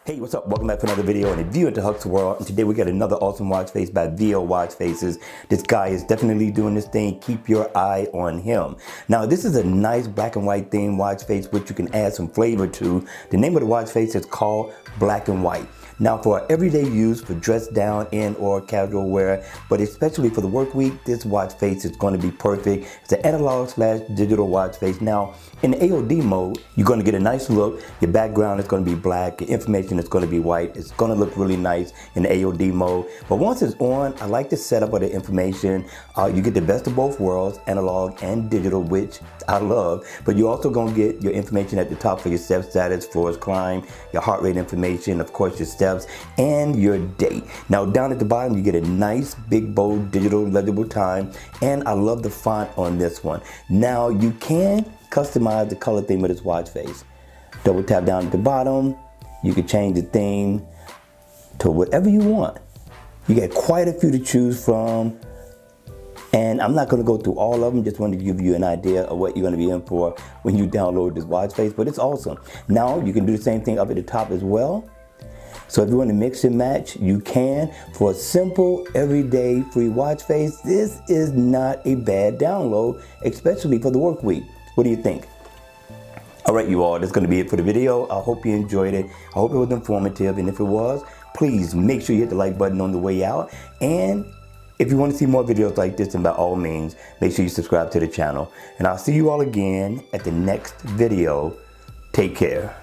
Hey, what's up? Welcome back to another video and a view into Huck's World. And today we got another awesome watch face by VO Watch Faces. This guy is definitely doing this thing. Keep your eye on him. Now, this is a nice black and white themed watch face, which you can add some flavor to. The name of the watch face is called Black and White. Now, for everyday use, for dress down and or casual wear, but especially for the work week, this watch face is going to be perfect. It's an analog / digital watch face. Now, in the AOD mode, you're going to get a nice look. Your background is going to be black. Your information is going to be white. It's going to look really nice in the AOD mode. But once it's on, I like the setup of the information. You get the best of both worlds, analog and digital, which I love. But you're also going to get your information at the top for your step status, floors climb, your heart rate information, of course, your steps, and your date. Now, down at the bottom, you get a nice, big, bold, digital, legible time. And I love the font on this one. Now, you can customize the color theme of this watch face. Double tap down at the bottom. You can change the theme to whatever you want. You get quite a few to choose from. And I'm not going to go through all of them, just wanted to give you an idea of what you're going to be in for when you download this watch face, but it's awesome. Now, you can do the same thing up at the top as well. So if you want to mix and match, you can. For a simple, everyday, free watch face, this is not a bad download, especially for the work week. What do you think? All right, you all, that's going to be it for the video. I hope you enjoyed it. I hope it was informative. And if it was, please make sure you hit the like button on the way out. And if you want to see more videos like this, then by all means, make sure you subscribe to the channel. And I'll see you all again at the next video. Take care.